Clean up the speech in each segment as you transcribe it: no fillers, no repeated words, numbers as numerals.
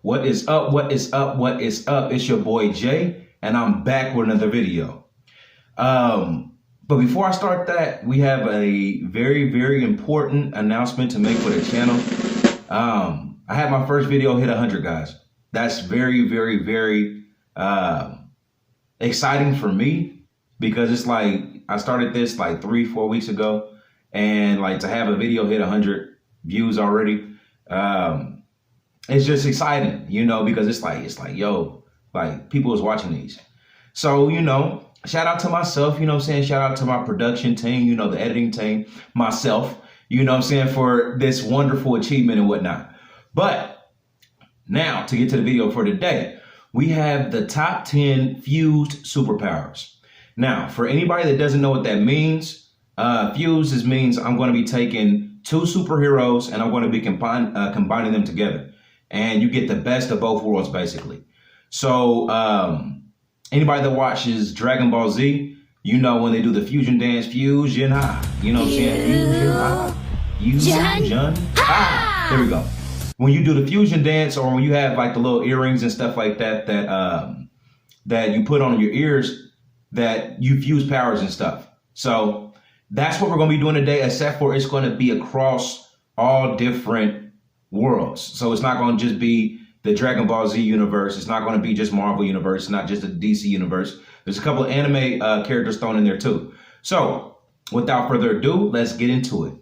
What is up? What is up? What is up? It's your boy Jay, and I'm back with another video. But before I start that, we have a very, very important announcement to make for the channel. I had my first video hit 100, guys. That's very, very, very exciting for me, because it's like I started this like 3-4 weeks ago, and like to have a video hit 100 views already, it's just exciting, you know, because it's like, yo, like people is watching these. So, you know, shout out to myself, you know what I'm saying? Shout out to my production team, you know, the editing team, myself, you know what I'm saying, for this wonderful achievement and whatnot. But now to get to the video for today, we have the top 10 fused superpowers. Now, for anybody that doesn't know what that means, fused means I'm going to be taking two superheroes and I'm going to be combining them together. And you get the best of both worlds, basically. So anybody that watches Dragon Ball Z, you know when they do the fusion dance, fusion high. You know what I'm saying? Fusion high. There we go. When you do the fusion dance, or when you have like the little earrings and stuff like that, that you put on your ears, that you fuse powers and stuff. So that's what we're going to be doing today, except for it's going to be across all different worlds. So it's not going to just be the Dragon Ball Z universe. It's not going to be just Marvel universe. It's not just the DC universe. There's a couple of anime characters thrown in there too. So without further ado, let's get into it.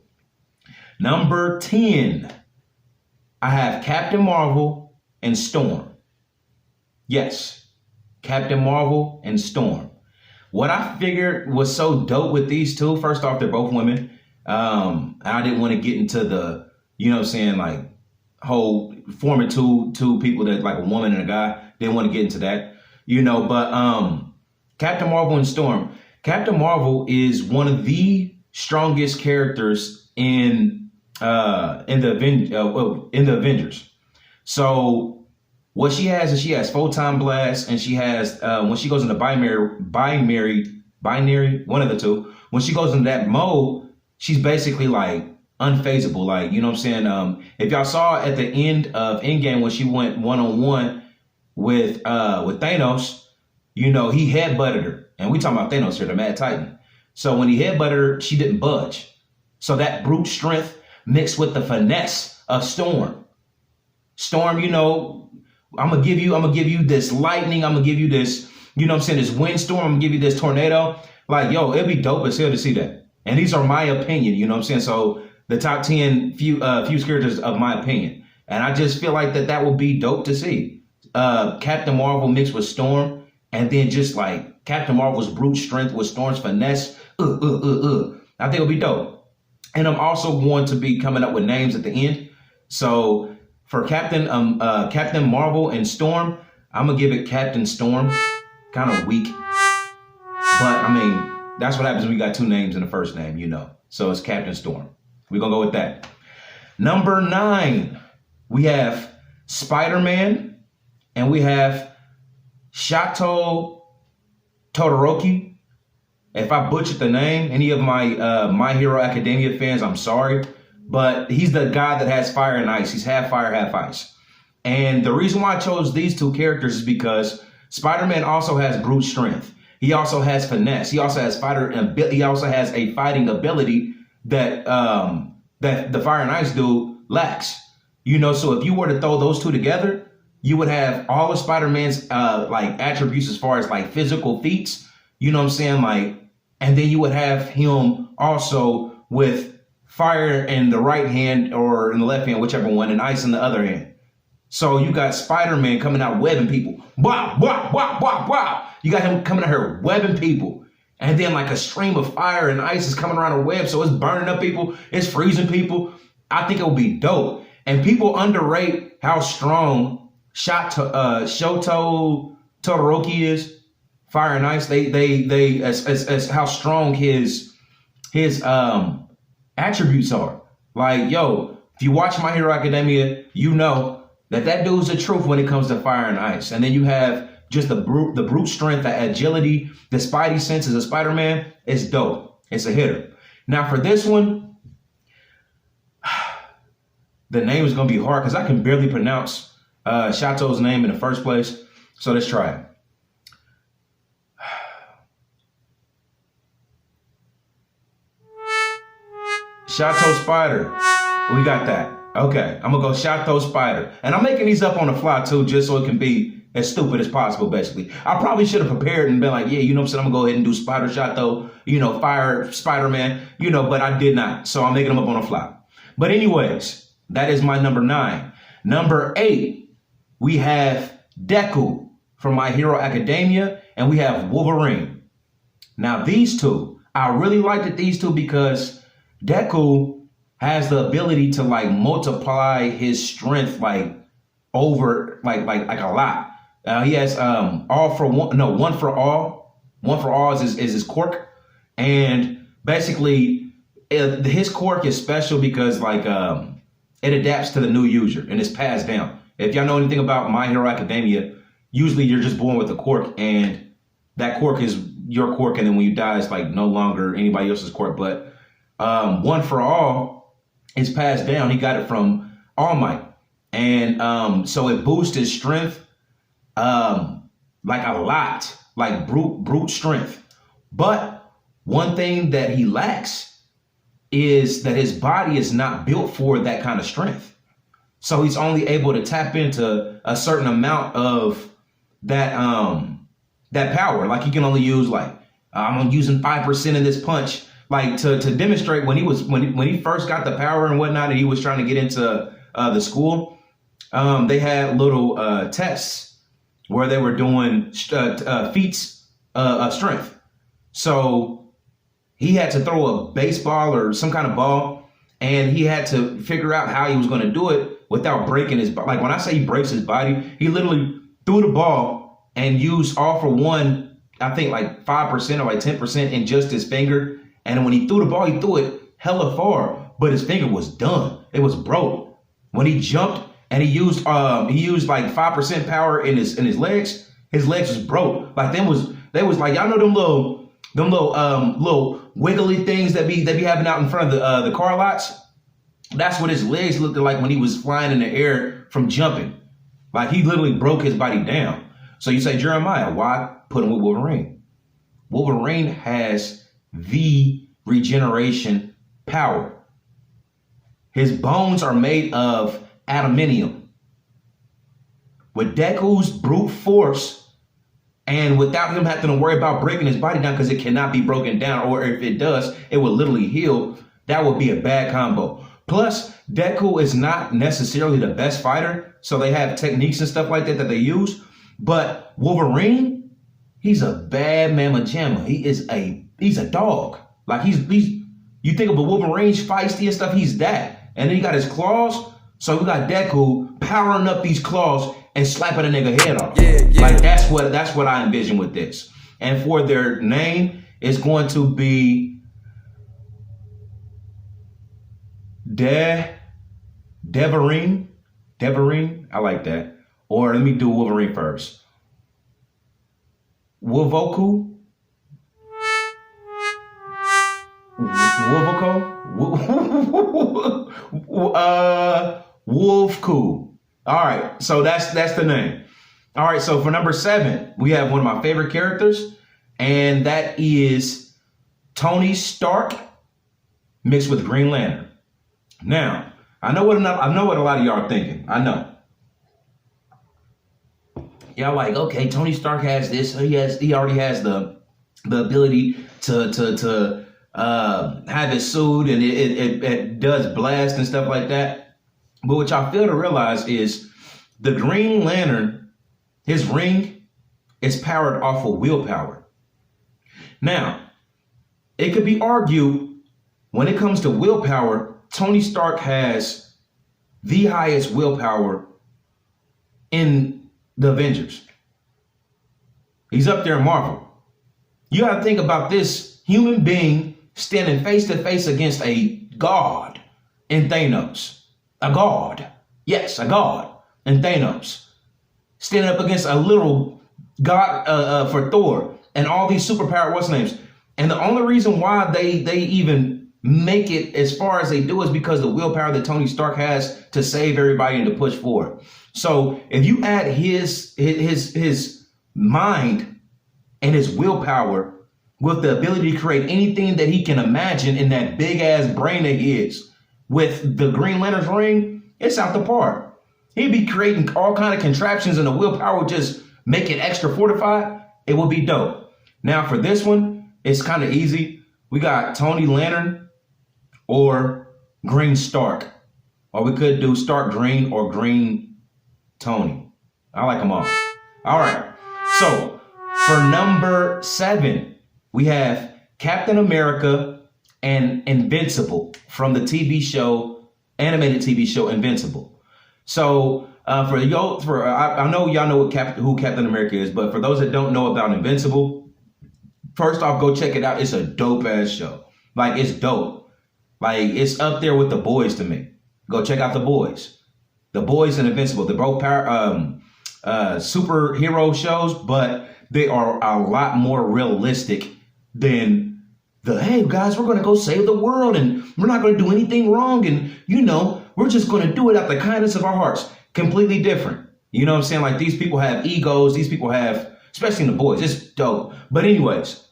Number 10, I have Captain Marvel and Storm. Yes, Captain Marvel and Storm. What I figured was so dope with these two, first off, they're both women. I didn't want to get into the, you know what I'm saying, like whole forming two people that like a woman and a guy. Didn't want to get into that, you know, but Captain Marvel and Storm. Captain Marvel is one of the strongest characters in the Avengers. So what she has is she has photon blast, and she has when she goes into binary, one of the two. When she goes into that mode, she's basically like unfazable. Like, you know what I'm saying? If y'all saw at the end of Endgame when she went one-on-one with Thanos, you know, he headbutted her, and we talking about Thanos here, the Mad Titan. So when he headbutted her, she didn't budge. So that brute strength mixed with the finesse of Storm. Storm, you know, I'm gonna give you this lightning. I'm gonna give you this, you know what I'm saying, this windstorm. I'm gonna give you this tornado. Like, yo, it'd be dope as hell to see that. And these are my opinion, you know what I'm saying? So the top 10 fused characters of my opinion. And I just feel like that would be dope to see. Captain Marvel mixed with Storm, and then just like Captain Marvel's brute strength with Storm's finesse. I think it'll be dope. And I'm also going to be coming up with names at the end. So for Captain Marvel and Storm, I'm gonna give it Captain Storm. Kind of weak, but I mean, that's what happens when we got two names in the first name, you know. So it's Captain Storm. We're gonna go with that. Number 9, we have Spider-Man, and we have Shoto Todoroki. If I butchered the name, any of my My Hero Academia fans, I'm sorry. But he's the guy that has fire and ice. He's half fire, half ice. And the reason why I chose these two characters is because Spider-Man also has brute strength. He also has finesse. He also has a fighting ability that that the fire and ice dude lacks. You know, so if you were to throw those two together, you would have all of Spider-Man's like attributes as far as like physical feats. You know what I'm saying? Like, and then you would have him also with fire in the right hand or in the left hand, whichever one, and ice in the other hand. So you got Spider-Man coming out webbing people. Wow, wow, wow, wow, wow. You got him coming out here webbing people. And then like a stream of fire and ice is coming around a web. So it's burning up people. It's freezing people. I think it would be dope. And people underrate how strong Shoto Todoroki is. Fire and ice. They as how strong his attributes are. Like, yo, if you watch My Hero Academia, you know that dude's the truth when it comes to fire and ice. And then you have just the brute strength, the agility, the spidey senses of Spider-Man. It's dope. It's a hitter. Now for this one, the name is going to be hard because I can barely pronounce Shato's name in the first place. So let's try it. Shato Spider. We got that. Okay, I'm gonna go Shato Spider. And I'm making these up on the fly too, just so it can be as stupid as possible, basically. I probably should have prepared and been like, yeah, you know what I'm saying? I'm gonna go ahead and do Spider Shato, fire Spider-Man, but I did not. So I'm making them up on the fly. But anyways, that is my number 9. Number 8, we have Deku from My Hero Academia, and we have Wolverine. Now these two, I really liked these two because Deku has the ability to multiply his strength over a lot. He has one for all. One for all is his quirk, and basically his quirk is special because it adapts to the new user and it's passed down. If y'all know anything about My Hero Academia, usually you're just born with a quirk, and that quirk is your quirk, and then when you die, it's no longer anybody else's quirk. But one for all is passed down. He got it from All Might, and so it boosts his strength a lot, brute strength. But one thing that he lacks is that his body is not built for that kind of strength. So he's only able to tap into a certain amount of that power. He can only use I'm using 5% of this punch, to demonstrate when he first got the power and whatnot, and he was trying to get into the school. They had little tests where they were doing feats of strength. So he had to throw a baseball or some kind of ball, and he had to figure out how he was going to do it without breaking his body. When I say he breaks his body, he literally threw the ball and used all for one, I think 5% or 10% in just his finger. And when he threw the ball, he threw it hella far, but his finger was done. It was broke. When he jumped and he used 5% power in his legs was broke. They was y'all know them little wiggly things that be having out in front of the car lots. That's what his legs looked like when he was flying in the air from jumping. He literally broke his body down. So you say, Jeremiah, why put him with Wolverine? Wolverine has the regeneration power. His bones are made of adamantium. With Deku's brute force, and without him having to worry about breaking his body down, because it cannot be broken down, or if it does, it will literally heal, that would be a bad combo. Plus, Deku is not necessarily the best fighter, so they have techniques and stuff like that they use. But Wolverine, he's a bad mamma jamma. He's a dog. You think of a Wolverine's feisty and stuff, he's that. And then he got his claws. So we got Deku powering up these claws and slapping a nigga head off. Yeah. That's what I envision with this. And for their name, it's going to be Deverine. I like that. Or let me do Wolverine first. Wolvoku. Wolfku. All right, so that's the name. All right, so for number 7, we have one of my favorite characters, and that is Tony Stark mixed with Green Lantern. Now, I know what a lot of y'all are thinking. I know. Y'all okay, Tony Stark has this. He already has the ability to have his suit, and it does blast and stuff like that. But what y'all fail to realize is the Green Lantern, his ring, is powered off of willpower. Now, it could be argued when it comes to willpower, Tony Stark has the highest willpower in the Avengers. He's up there in Marvel. You got to think about this human being standing face to face against a god in Thanos. A god. Yes, a god in Thanos. Standing up against a literal god for Thor and all these superpowered what's names. And the only reason why they even make it as far as they do is because the willpower that Tony Stark has to save everybody and to push forward. So if you add his mind and his willpower with the ability to create anything that he can imagine in that big ass brain that he is with the Green Lantern's ring, it's out the park. He'd be creating all kind of contraptions and the willpower would just make it extra fortified. It would be dope. Now for this one, it's kind of easy. We got Tony Lantern or Green Stark. Or we could do Stark Green or Green Tony. I like them all. All right. So for number 7, we have Captain America and Invincible from the TV show, animated TV show Invincible. So I know y'all know who Captain America is, but for those that don't know about Invincible, first off, go check it out. It's a dope ass show. Like, it's dope. Like, it's up there with The Boys to me. Go check out The Boys. The Boys and Invincible. They're both superhero shows, but they are a lot more realistic than hey guys, we're going to go save the world and we're not going to do anything wrong. And, we're just going to do it out the kindness of our hearts. Completely different. You know what I'm saying? Like, these people have egos. These people have, especially in The Boys, it's dope. But anyways,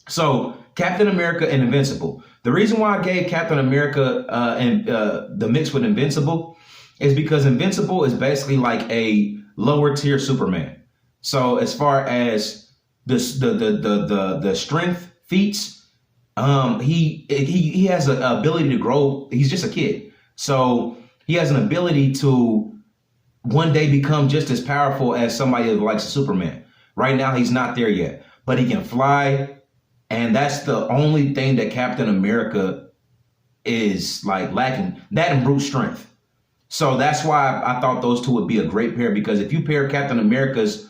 so Captain America and Invincible. The reason why I gave Captain America and the mix with Invincible is because Invincible is basically like a lower tier Superman. So as far as the strength feats, he has an ability to grow. He's just a kid, so he has an ability to one day become just as powerful as somebody who likes Superman. Right now, he's not there yet, but he can fly. And that's the only thing that Captain America is like lacking, that and brute strength. So that's why I thought those two would be a great pair, because if you pair Captain America is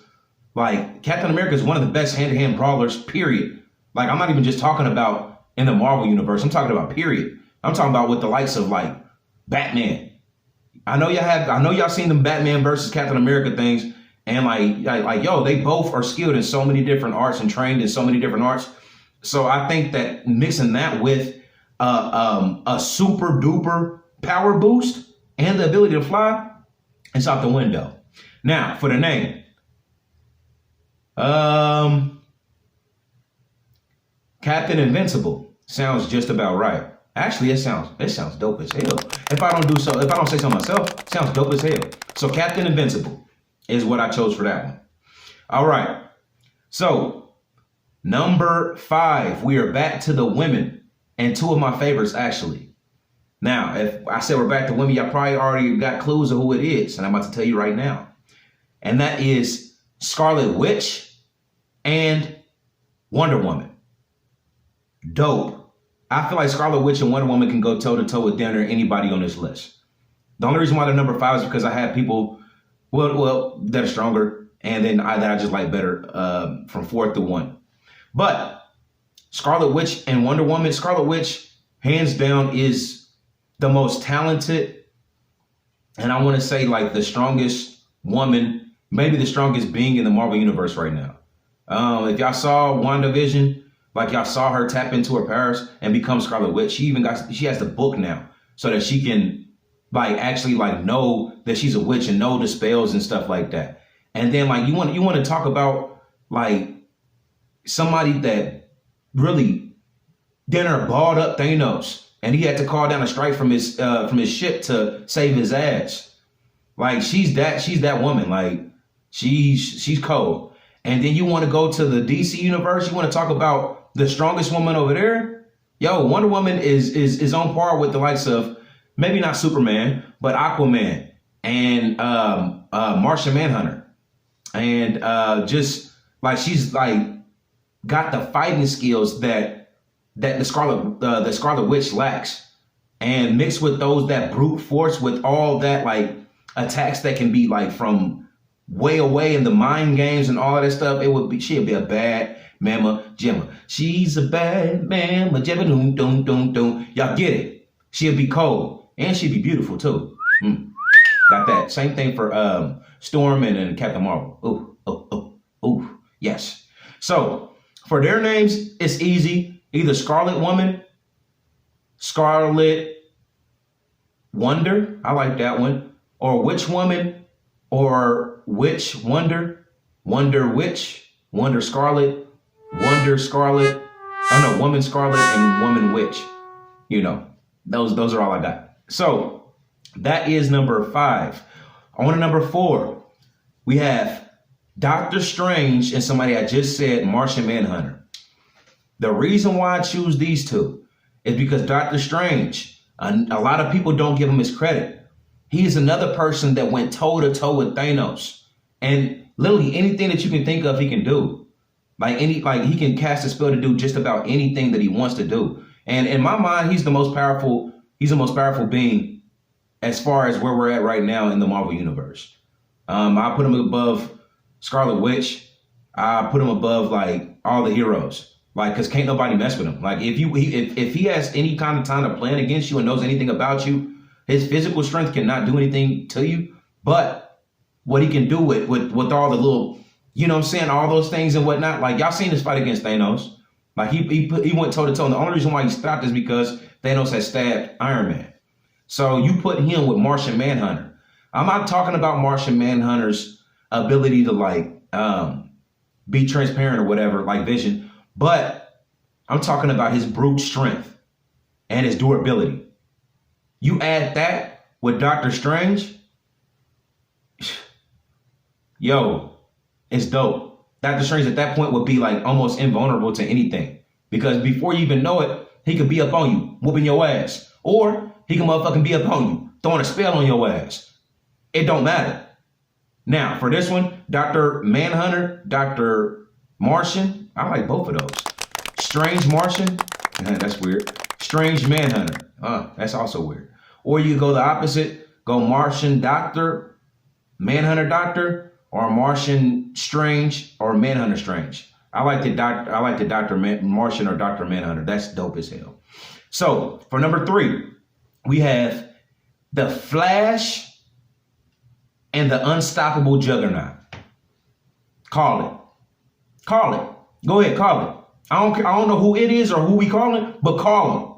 one of the best hand-to-hand brawlers, period. Like, I'm not even just talking about in the Marvel universe. I'm talking about period. I'm talking about with the likes of like Batman. I know y'all seen them Batman versus Captain America things, and like yo, they both are skilled in so many different arts and trained in so many different arts. So I think that mixing that with a super duper power boost and the ability to fly, it's out the window. Now for the name, Captain Invincible sounds just about right. Actually, it sounds dope as hell. If I don't say so myself, it sounds dope as hell. So Captain Invincible is what I chose for that one. All right. So number 5, we are back to the women, and 2 of my favorites actually. Now, if I said we're back to women, y'all probably already got clues of who it is, and I'm about to tell you right now. And that is Scarlet Witch and Wonder Woman. Dope. I feel like Scarlet Witch and Wonder Woman can go toe-to-toe with damn near anybody on this list. The only reason why they're number 5 is because I have people, well, that are stronger, and then that I just like better from 4th to 1. But Scarlet Witch and Wonder Woman, Scarlet Witch, hands down, is the most talented, and I want to say like the strongest woman, maybe the strongest being in the Marvel Universe right now. If y'all saw WandaVision, like y'all saw her tap into her powers and become Scarlet Witch. She has the book now so that she can like actually like know that she's a witch and know the spells and stuff like that. And then like you want to talk about like somebody that really dinner balled up Thanos and he had to call down a strike from his ship to save his ass. Like she's that woman. Like she's cold. And then you want to go to the DC universe. You want to talk about the strongest woman over there. Yo, Wonder Woman is on par with the likes of maybe not Superman, but Aquaman and Martian Manhunter. And just like she's like got the fighting skills that the Scarlet Witch lacks. And mixed with that brute force with all that like attacks that can be like from way away in the mind games and all of that stuff, she'd be a bad mama jamma. She's a bad mama jamma. Doom, doom, doom, doom. Y'all get it. She'll be cold. And she'd be beautiful too. Got that. Same thing for Storm and Captain Marvel. Ooh. Yes. So for their names, it's easy. Either Scarlet Woman, Scarlet Wonder. I like that one. Or Witch Woman or Witch Wonder, Wonder Witch, Wonder Scarlet, Wonder Scarlet. Oh no, Woman Scarlet and Woman Witch. You know, those are all I got. So that is number 5. On to number 4, we have Doctor Strange and somebody I just said, Martian Manhunter. The reason why I choose these two is because Doctor Strange, a lot of people don't give him his credit. He is another person that went toe to toe with Thanos, and literally anything that you can think of, he can do. Like he can cast a spell to do just about anything that he wants to do. And in my mind, he's the most powerful. He's the most powerful being as far as where we're at right now in the Marvel universe. I put him above Scarlet Witch. I put him above like all the heroes. Like, cause can't nobody mess with him. Like if he has any kind of time to plan against you and knows anything about you, his physical strength cannot do anything to you. But what he can do with all the little, you know what I'm saying, all those things and whatnot. Like y'all seen this fight against Thanos. Like he went toe to toe. And the only reason why he stopped is because Thanos had stabbed Iron Man. So you put him with Martian Manhunter. I'm not talking about Martian Manhunter's ability to like be transparent or whatever, like Vision, but I'm talking about his brute strength and his durability. You add that with Doctor Strange, yo, it's dope. Doctor Strange at that point would be like almost invulnerable to anything, because before you even know it, he could be up on you, whooping your ass, or he can motherfucking be up on you, throwing a spell on your ass. It don't matter. Now, for this one, Dr. Manhunter, Dr. Martian, I like both of those. Strange Martian, that's weird. Strange Manhunter, that's also weird. Or you go the opposite, go Martian Doctor, Manhunter Doctor, or Martian Strange, or Manhunter Strange. I like the Dr. Martian or Dr. Manhunter. That's dope as hell. So for number 3, we have the Flash and the Unstoppable Juggernaut. Call it. Call it. Go ahead, call it. I don't know who it is or who we call it, but call him.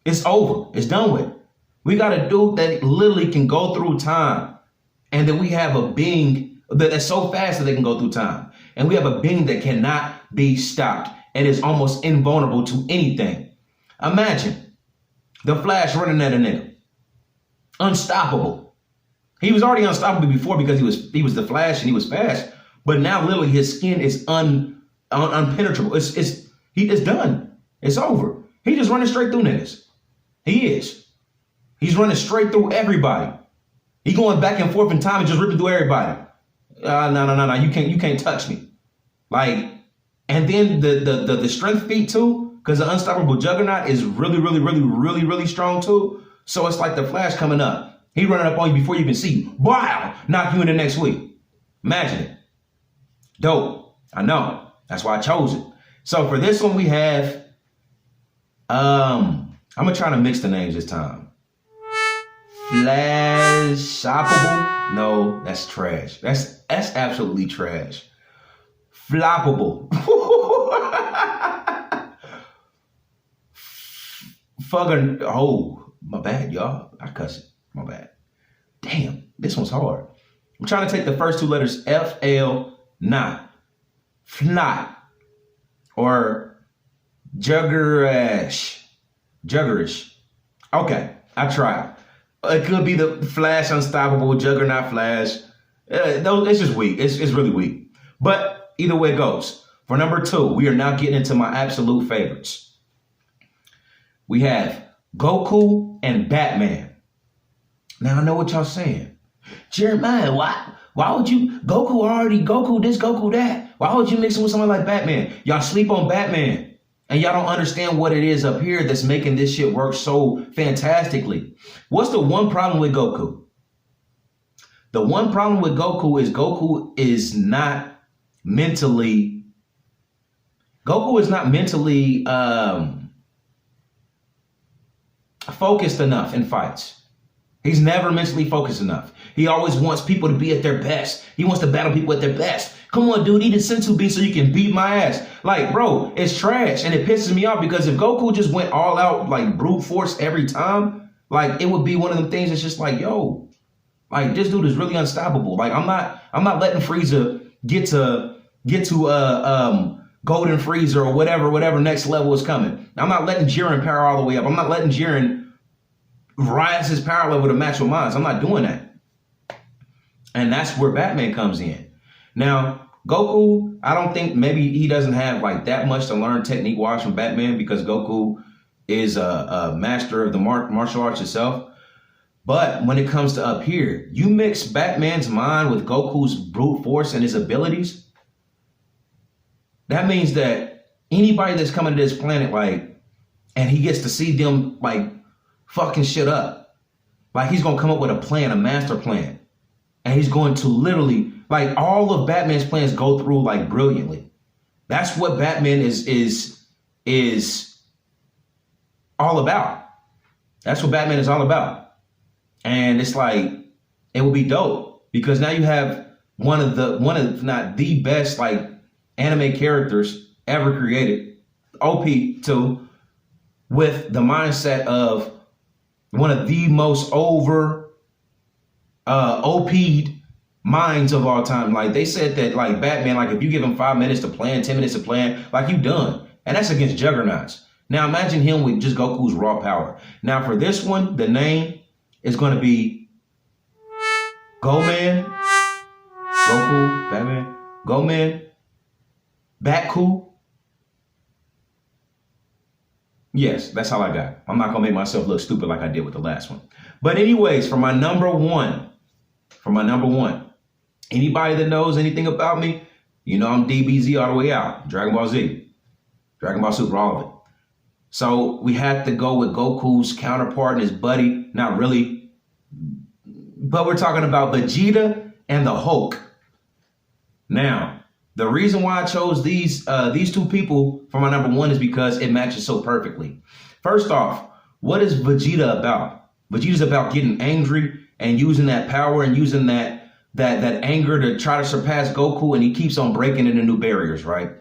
It's over. It's done with. We got a dude that literally can go through time, and then we have a being that's so fast that they can go through time. And we have a being that cannot be stopped and is almost invulnerable to anything. Imagine the Flash running at a nigga. Unstoppable. He was already unstoppable before because he was the Flash and he was fast. But now literally his skin is unpenetrable. It's done. It's over. He just running straight through niggas. He is. He's running straight through everybody. He going back and forth in time and just ripping through everybody. No. You can't touch me. Like, and then the strength feat too, because the Unstoppable Juggernaut is really strong too. So it's like the Flash coming up. He running up on you before you even see you. Wow, knock you in the next week. Imagine it. Dope. I know. That's why I chose it. So for this one we have, I'm gonna try to mix the names this time. Flashable? No, that's trash. That's absolutely trash. Floppable. Fucking, oh, my bad, y'all. I cuss it. My bad. Damn, this one's hard. I'm trying to take the first 2 letters, F-L, not. Fnot. Or Juggerish. Okay, I tried. It could be the Flash Unstoppable, Juggernaut Flash. It's just weak. It's really weak. But either way it goes. For number 2, we are now getting into my absolute favorites. We have Goku and Batman. Now I know what y'all saying. Jeremiah, why would you, Goku this, Goku that? Why would you mix it with someone like Batman? Y'all sleep on Batman. And y'all don't understand what it is up here that's making this shit work so fantastically. What's the one problem with Goku? The one problem with Goku is not mentally focused enough in fights. He's never mentally focused enough. He always wants people to be at their best. He wants to battle people at their best. Come on, dude, eat a senzu bean so you can beat my ass. Like, bro, it's trash. And it pisses me off because if Goku just went all out, like brute force every time, like it would be one of them things that's just like, yo, Like, this dude is really unstoppable. Like, I'm not letting Frieza get to Golden Frieza or whatever next level is coming. I'm not letting Jiren power all the way up. I'm not letting Jiren rise his power level to match with mine. I'm not doing that. And that's where Batman comes in. Now, Goku, I don't think, maybe he doesn't have like that much to learn technique-wise from Batman, because Goku is a master of the martial arts itself. But when it comes to up here, you mix Batman's mind with Goku's brute force and his abilities, that means that anybody that's coming to this planet, like, and he gets to see them like fucking shit up, like, he's gonna come up with a plan, a master plan. And he's going to literally, like, all of Batman's plans go through like brilliantly. That's what Batman is all about. That's what Batman is all about. And it's like, it would be dope, because now you have one of if not the best like anime characters ever created, OP too, with the mindset of one of the most OP'd minds of all time. Like, they said that like Batman, like, if you give him 5 minutes to plan, 10 minutes to plan, like, you done. And that's against juggernauts. Now imagine him with just Goku's raw power. Now for this one, the name is going to be Goman, Goku, Batman, Goman, Batku. Yes, that's all I got. I'm not going to make myself look stupid like I did with the last one. But anyways, for my number one, anybody that knows anything about me, you know I'm DBZ all the way out. Dragon Ball Z, Dragon Ball Super, all of it. So we had to go with Goku's counterpart and his buddy. Not really, but we're talking about Vegeta and the Hulk. Now, the reason why I chose these two people for my number one is because it matches so perfectly. First off, what is Vegeta about? Vegeta's about getting angry and using that power and using that anger to try to surpass Goku, and he keeps on breaking into new barriers, right?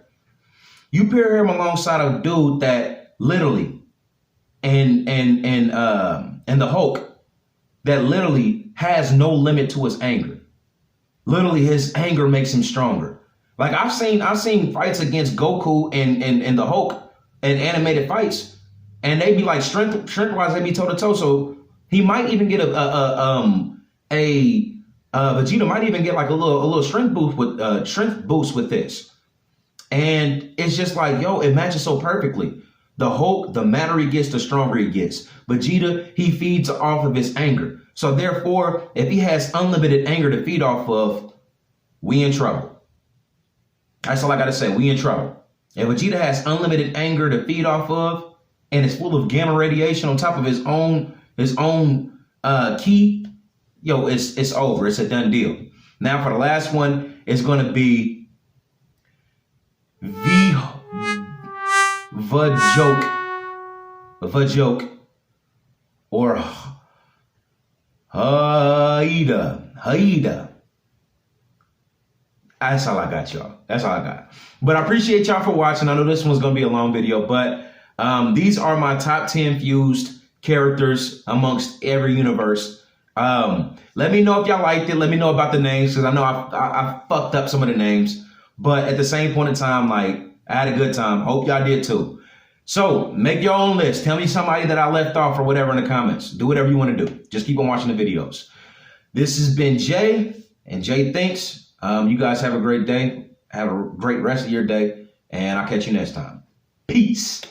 You pair him alongside a dude that literally and the Hulk that literally has no limit to his anger. Literally, his anger makes him stronger. Like, I've seen fights against Goku and the Hulk in animated fights, and they be like strength-wise, they be toe-to-toe. So he might even get Vegeta might even get like a little strength boost with this. And it's just like, yo, it matches so perfectly. The Hulk, the madder he gets, the stronger he gets. Vegeta, he feeds off of his anger. So therefore, if he has unlimited anger to feed off of, we in trouble. That's all I gotta say, we in trouble. If Vegeta has unlimited anger to feed off of, and it's full of gamma radiation on top of his own ki, yo, it's over. It's a done deal. Now for the last one, it's gonna be Vajoke, or Haida. That's all I got, y'all. That's all I got. But I appreciate y'all for watching. I know this one's gonna be a long video, but these are my top 10 fused characters amongst every universe. Let me know if y'all liked it. Let me know about the names, because I know I fucked up some of the names, but at the same point in time, like, I had a good time. Hope y'all did too. So make your own list. Tell me somebody that I left off or whatever in the comments. Do whatever you want to do. Just keep on watching the videos. This has been Jay, and Jay Thinks. You guys have a great day. Have a great rest of your day, and I'll catch you next time. Peace.